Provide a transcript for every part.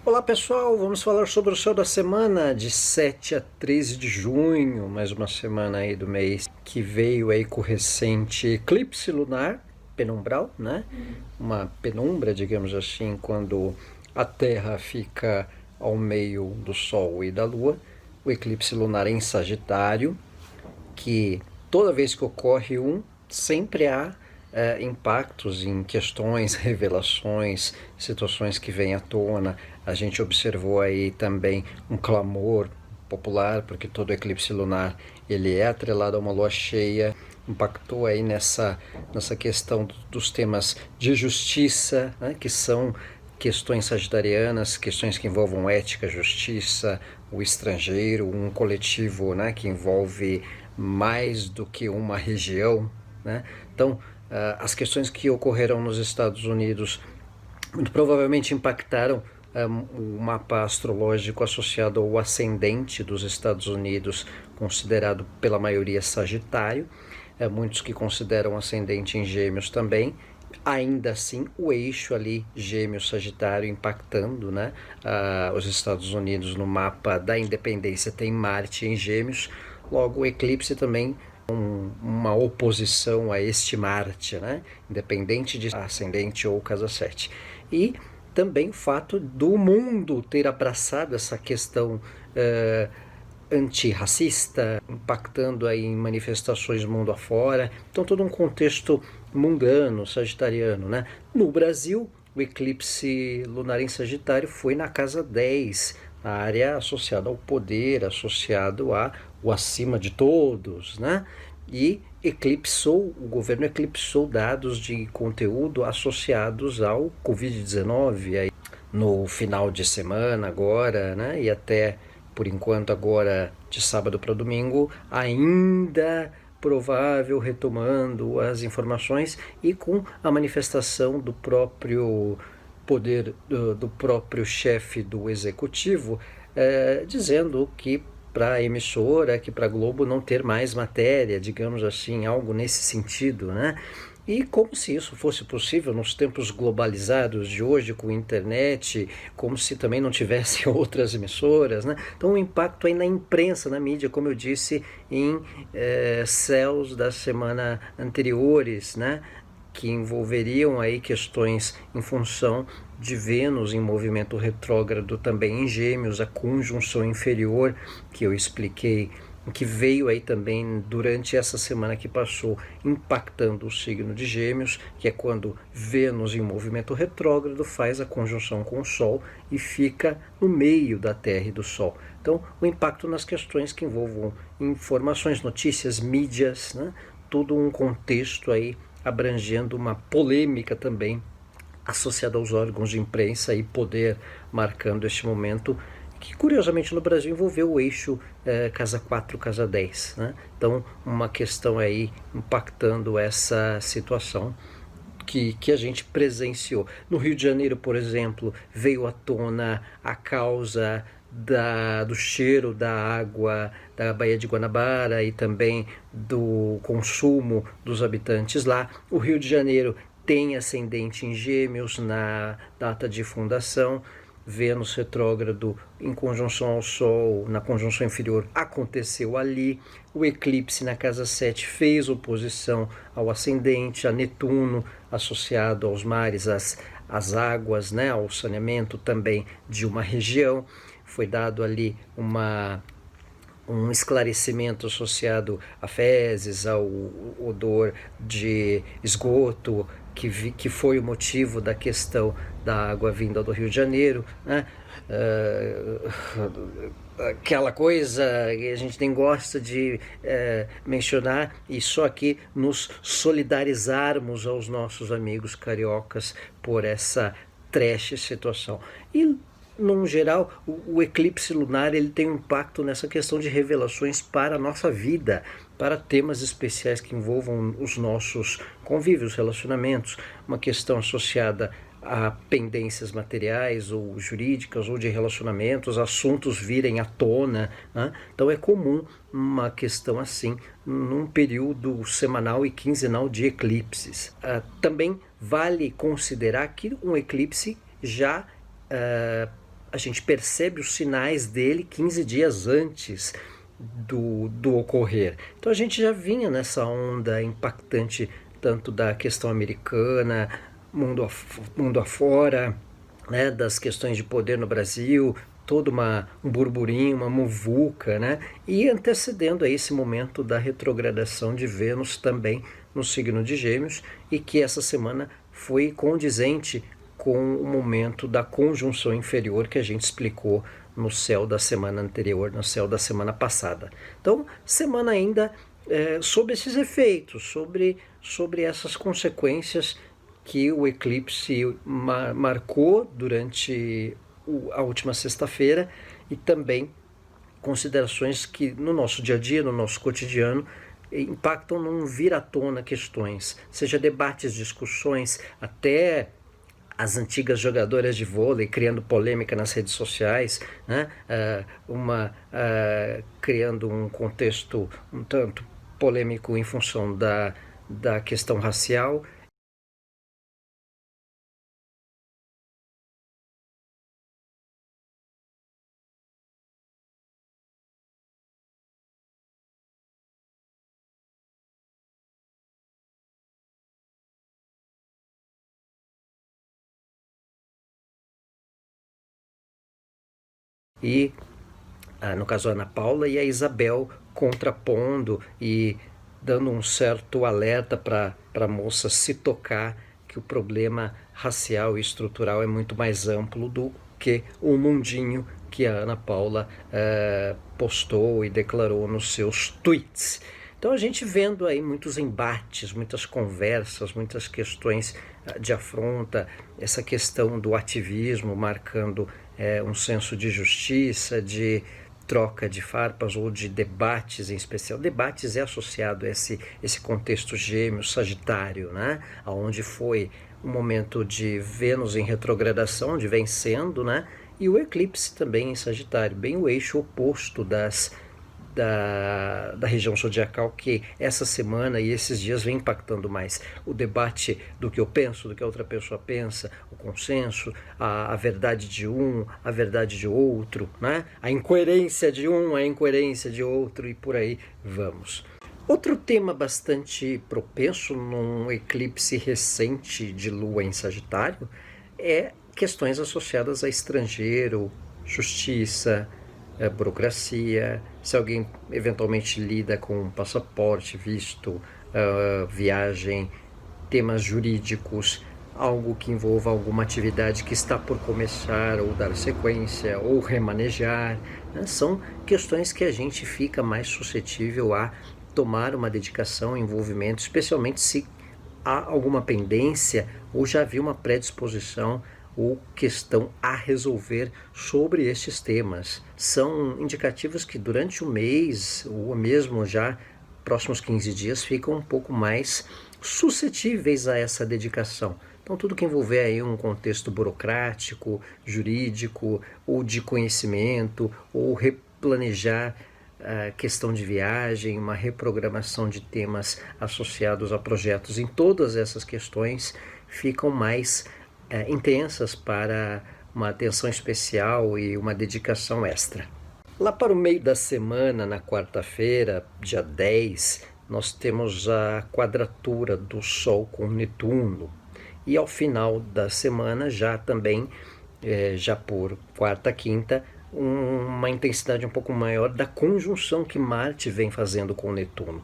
Olá pessoal, vamos falar sobre o céu da semana de 7 a 13 de junho, mais uma semana aí do mês que veio aí com o recente eclipse lunar penumbral, né? Uma penumbra, digamos assim, quando a Terra fica ao meio do Sol e da Lua. O eclipse lunar em Sagitário, que toda vez que ocorre sempre há impactos em questões, revelações, situações que vêm à tona. A gente observou aí também um clamor popular, porque todo eclipse lunar ele é atrelado a uma lua cheia, impactou aí nessa questão dos temas de justiça, né, que são questões sagitarianas, questões que envolvam ética, justiça, o estrangeiro, um coletivo, né, que envolve mais do que uma região, né? Então, as questões que ocorreram nos Estados Unidos muito provavelmente impactaram o mapa astrológico associado ao ascendente dos Estados Unidos, considerado pela maioria Sagitário, muitos que consideram ascendente em Gêmeos também. Ainda assim, o eixo ali Gêmeos-Sagitário impactando, né, os Estados Unidos no mapa da independência tem Marte em Gêmeos, logo o eclipse também uma oposição a este Marte, né? Independente de ascendente ou casa 7. E também o fato do mundo ter abraçado essa questão antirracista, impactando aí em manifestações mundo afora. Então todo um contexto mundano, sagitariano, né? No Brasil, o eclipse lunar em Sagitário foi na casa 10, a área associada ao poder, associado a o acima de todos, né? E o governo eclipsou dados de conteúdo associados ao Covid-19 aí no final de semana agora, né? E até por enquanto agora de sábado para domingo, ainda provável, retomando as informações e com a manifestação do próprio poder do próprio chefe do executivo, dizendo que para a emissora, que para a Globo não ter mais matéria, digamos assim, algo nesse sentido, né? E como se isso fosse possível nos tempos globalizados de hoje, com internet, como se também não tivesse outras emissoras, né? Então o impacto aí na imprensa, na mídia, como eu disse, em céus da semana anteriores, né? Que envolveriam aí questões em função de Vênus em movimento retrógrado também em Gêmeos, a conjunção inferior que eu expliquei, que veio aí também durante essa semana que passou, impactando o signo de Gêmeos, que é quando Vênus em movimento retrógrado faz a conjunção com o Sol e fica no meio da Terra e do Sol. Então, o impacto nas questões que envolvam informações, notícias, mídias, né? Todo um contexto aí abrangendo uma polêmica também associada aos órgãos de imprensa e poder, marcando este momento que curiosamente no Brasil envolveu o eixo casa 4, casa 10, né? Então uma questão aí impactando essa situação que a gente presenciou. No Rio de Janeiro, por exemplo, veio à tona a causa do cheiro da água da Baía de Guanabara e também do consumo dos habitantes lá. O Rio de Janeiro tem ascendente em Gêmeos na data de fundação. Vênus retrógrado em conjunção ao Sol, na conjunção inferior, aconteceu ali. O eclipse na casa 7 fez oposição ao ascendente, a Netuno, associado aos mares, às águas, né, ao saneamento também de uma região. Foi dado ali um esclarecimento associado a fezes, ao odor de esgoto, que foi o motivo da questão da água vinda do Rio de Janeiro, né? Aquela coisa que a gente nem gosta de mencionar, e só aqui nos solidarizarmos aos nossos amigos cariocas por essa trash situação. E num geral, o eclipse lunar ele tem um impacto nessa questão de revelações para a nossa vida, para temas especiais que envolvam os nossos convívios, relacionamentos, uma questão associada a pendências materiais ou jurídicas ou de relacionamentos, assuntos virem à tona, né? Então é comum uma questão assim num período semanal e quinzenal de eclipses. Também vale considerar que um eclipse já a gente percebe os sinais dele 15 dias antes do ocorrer. Então a gente já vinha nessa onda impactante tanto da questão americana, mundo afora, né, das questões de poder no Brasil, todo um burburinho, uma muvuca, né, e antecedendo a esse momento da retrogradação de Vênus também no signo de Gêmeos, e que essa semana foi condizente com o momento da conjunção inferior que a gente explicou no céu da semana anterior, no céu da semana passada. Então, semana ainda sob esses efeitos, sobre essas consequências que o eclipse marcou durante a última sexta-feira, e também considerações que no nosso dia a dia, no nosso cotidiano, impactam num vir à tona questões, seja debates, discussões, até as antigas jogadoras de vôlei criando polêmica nas redes sociais, né? Criando um contexto um tanto polêmico em função da questão racial. E, no caso, a Ana Paula e a Isabel contrapondo e dando um certo alerta para a moça se tocar que o problema racial e estrutural é muito mais amplo do que o mundinho que a Ana Paula postou e declarou nos seus tweets. Então a gente vendo aí muitos embates, muitas conversas, muitas questões de afronta, essa questão do ativismo marcando um senso de justiça, de troca de farpas ou de debates em especial. Debates é associado a esse contexto gêmeo, sagitário, né? Onde foi um momento de Vênus em retrogradação, onde vem sendo, né? E o eclipse também em Sagitário, bem o eixo oposto da região zodiacal, que essa semana e esses dias vem impactando mais o debate do que eu penso, do que a outra pessoa pensa, o consenso, a verdade de um, a verdade de outro, né? A incoerência de um, a incoerência de outro, e por aí vamos. Outro tema bastante propenso num eclipse recente de Lua em Sagitário é questões associadas a estrangeiro, justiça, burocracia, se alguém eventualmente lida com passaporte, visto, viagem, temas jurídicos, algo que envolva alguma atividade que está por começar ou dar sequência ou remanejar, né? São questões que a gente fica mais suscetível a tomar uma dedicação, envolvimento, especialmente se há alguma pendência ou já havia uma predisposição ou questão a resolver sobre estes temas. São indicativos que durante o mês, ou mesmo já próximos 15 dias, ficam um pouco mais suscetíveis a essa dedicação. Então tudo que envolver aí um contexto burocrático, jurídico, ou de conhecimento, ou replanejar a questão de viagem, uma reprogramação de temas associados a projetos, em todas essas questões ficam mais intensas para uma atenção especial e uma dedicação extra. Lá para o meio da semana, na quarta-feira, dia 10, nós temos a quadratura do Sol com Netuno. E ao final da semana, já também, já por quarta, quinta, uma intensidade um pouco maior da conjunção que Marte vem fazendo com Netuno.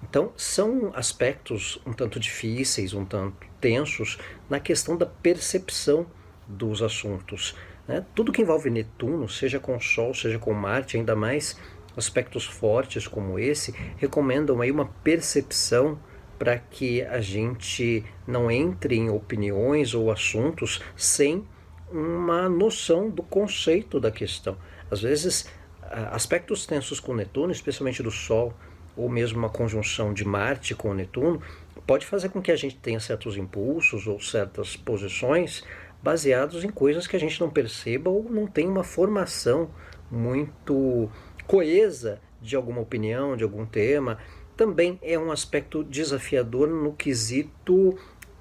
Então, são aspectos um tanto difíceis, um tanto tensos, na questão da percepção dos assuntos, né? Tudo que envolve Netuno, seja com o Sol, seja com Marte, ainda mais aspectos fortes como esse, recomendam aí uma percepção para que a gente não entre em opiniões ou assuntos sem uma noção do conceito da questão. Às vezes, aspectos tensos com Netuno, especialmente do Sol, ou mesmo uma conjunção de Marte com Netuno, pode fazer com que a gente tenha certos impulsos ou certas posições baseados em coisas que a gente não perceba ou não tem uma formação muito coesa de alguma opinião, de algum tema. Também é um aspecto desafiador no quesito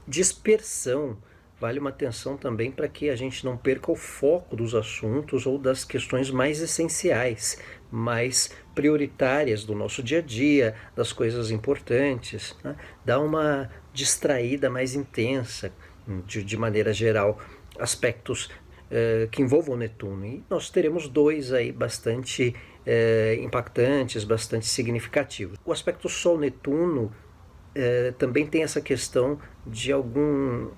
dispersão, vale uma atenção também para que a gente não perca o foco dos assuntos ou das questões mais essenciais, mais prioritárias do nosso dia a dia, das coisas importantes, né? Dá uma distraída mais intensa, de maneira geral, aspectos que envolvam Netuno. E nós teremos dois aí bastante impactantes, bastante significativos. O aspecto Sol-Netuno também tem essa questão de algum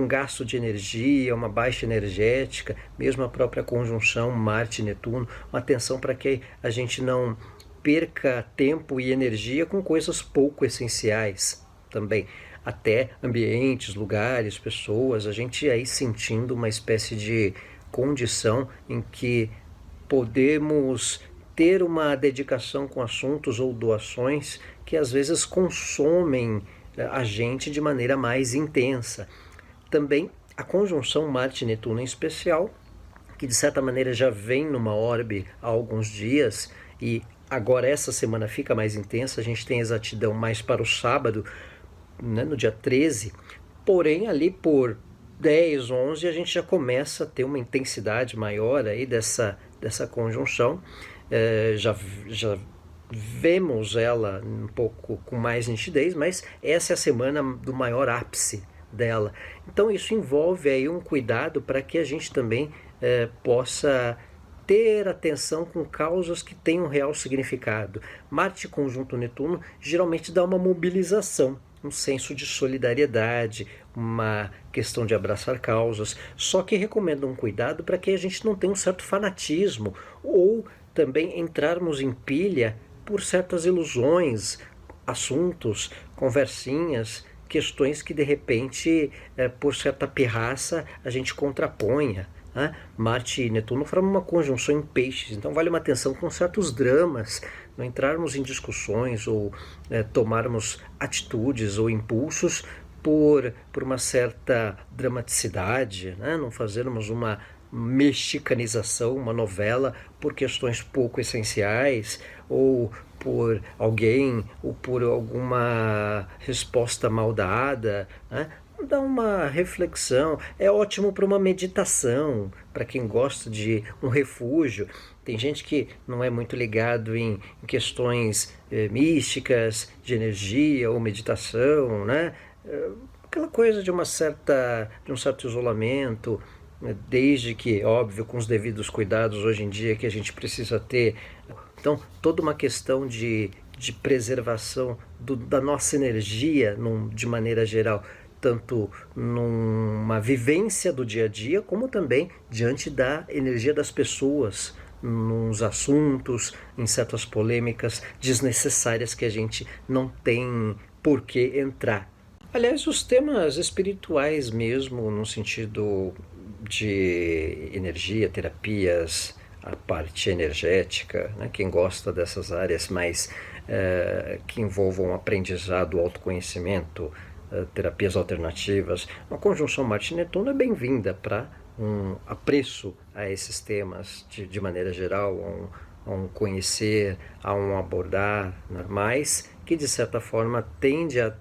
gasto de energia, uma baixa energética, mesmo a própria conjunção Marte-Netuno, uma atenção para que a gente não perca tempo e energia com coisas pouco essenciais também. Até ambientes, lugares, pessoas, a gente aí sentindo uma espécie de condição em que podemos ter uma dedicação com assuntos ou doações que às vezes consomem a gente de maneira mais intensa. Também a conjunção Marte-Netuno em especial, que de certa maneira já vem numa orbe há alguns dias e agora essa semana fica mais intensa, a gente tem exatidão mais para o sábado, né, no dia 13, porém ali por 10, 11 a gente já começa a ter uma intensidade maior aí dessa conjunção, já vemos ela um pouco com mais nitidez, mas essa é a semana do maior ápice dela. Então isso envolve aí um cuidado para que a gente também possa ter atenção com causas que têm um real significado. Marte conjunto Netuno geralmente dá uma mobilização, um senso de solidariedade, uma questão de abraçar causas, só que recomendo um cuidado para que a gente não tenha um certo fanatismo ou também entrarmos em pilha por certas ilusões, assuntos, conversinhas, questões que de repente, por certa pirraça, a gente contraponha. Né? Marte e Netuno formam uma conjunção em peixes, então vale uma atenção com certos dramas, não entrarmos em discussões ou tomarmos atitudes ou impulsos por uma certa dramaticidade, né? Não fazermos uma mexicanização, uma novela por questões pouco essenciais ou por alguém ou por alguma resposta mal dada, né? Dá uma reflexão, é ótimo para uma meditação, para quem gosta de um refúgio. Tem gente que não é muito ligado em questões místicas, de energia ou meditação, né? Aquela coisa de um certo isolamento, né? Desde que, óbvio, com os devidos cuidados hoje em dia que a gente precisa ter. Então, toda uma questão de preservação da nossa energia de maneira geral, tanto numa vivência do dia a dia, como também diante da energia das pessoas, nos assuntos, em certas polêmicas desnecessárias que a gente não tem por que entrar. Aliás, os temas espirituais mesmo, no sentido de energia, terapias, a parte energética, né? Quem gosta dessas áreas mais que envolvam aprendizado, autoconhecimento, terapias alternativas, uma conjunção Marte-Netuno é bem-vinda para um apreço a esses temas de maneira geral, a um conhecer, a um abordar, né? Mas que de certa forma tende a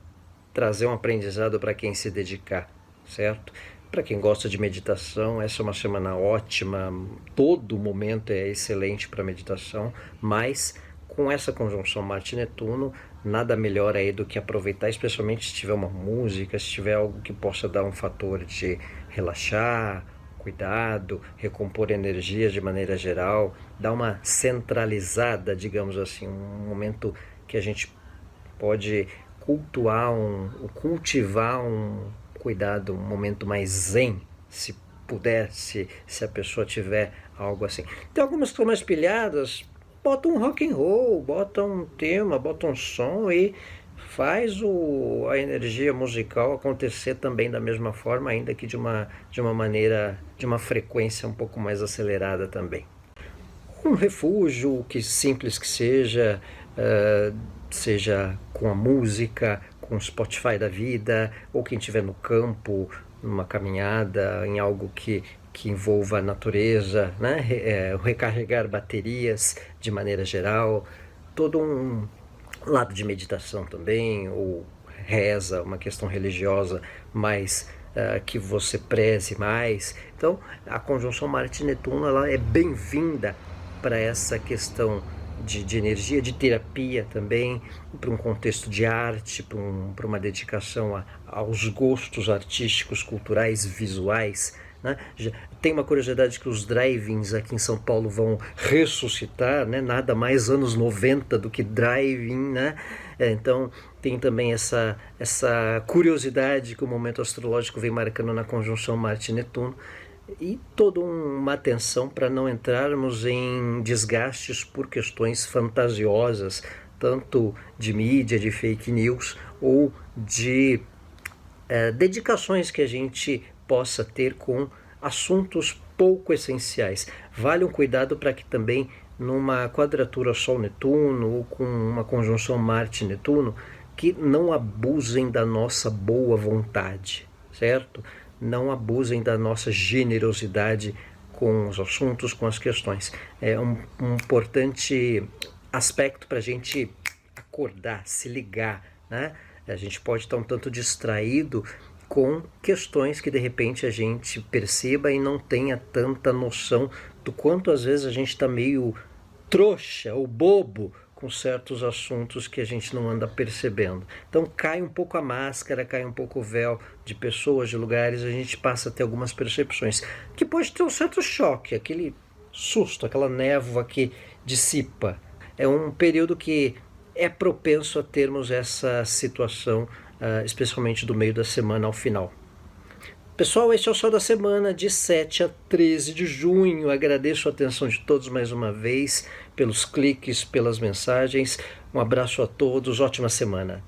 trazer um aprendizado para quem se dedicar, certo? Para quem gosta de meditação, essa é uma semana ótima, todo momento é excelente para meditação, mas com essa conjunção Marte-Netuno, nada melhor aí do que aproveitar, especialmente se tiver uma música, se tiver algo que possa dar um fator de relaxar, cuidado, recompor energias de maneira geral, dar uma centralizada, digamos assim, um momento que a gente pode cultivar um cuidado, um momento mais zen, se puder, se a pessoa tiver algo assim. Tem algumas que são mais pilhadas, bota um rock and roll, bota um tema, bota um som e faz a energia musical acontecer também da mesma forma, ainda que de uma maneira, de uma frequência um pouco mais acelerada também. Um refúgio, que simples que seja, seja com a música, com o Spotify da vida, ou quem estiver no campo, numa caminhada, em algo que envolva a natureza, né? Recarregar baterias de maneira geral, todo um lado de meditação também, ou reza, uma questão religiosa mais que você preze mais. Então, a conjunção Marte-Netuno ela é bem-vinda para essa questão de energia, de terapia também, para um contexto de arte, para uma dedicação aos gostos artísticos, culturais, visuais. Né? Tem uma curiosidade que os drive-ins aqui em São Paulo vão ressuscitar, né? Nada mais anos 90 do que drive-in, né? Então tem também essa curiosidade que o momento astrológico vem marcando na conjunção Marte-Netuno, e toda uma atenção para não entrarmos em desgastes por questões fantasiosas, tanto de mídia, de fake news, ou de dedicações que a gente possa ter com assuntos pouco essenciais. Vale um cuidado para que também numa quadratura Sol-Netuno ou com uma conjunção Marte-Netuno, que não abusem da nossa boa vontade, certo? Não abusem da nossa generosidade com os assuntos, com as questões. É um importante aspecto para a gente acordar, se ligar, né? A gente pode estar um tanto distraído com questões que de repente a gente perceba e não tenha tanta noção do quanto às vezes a gente está meio trouxa ou bobo com certos assuntos que a gente não anda percebendo. Então cai um pouco a máscara, cai um pouco o véu de pessoas, de lugares, a gente passa a ter algumas percepções, que pode ter um certo choque, aquele susto, aquela névoa que dissipa. É um período que é propenso a termos essa situação, especialmente do meio da semana ao final. Pessoal, este é o Sol da Semana, de 7 a 13 de junho. Agradeço a atenção de todos mais uma vez, pelos cliques, pelas mensagens. Um abraço a todos, ótima semana.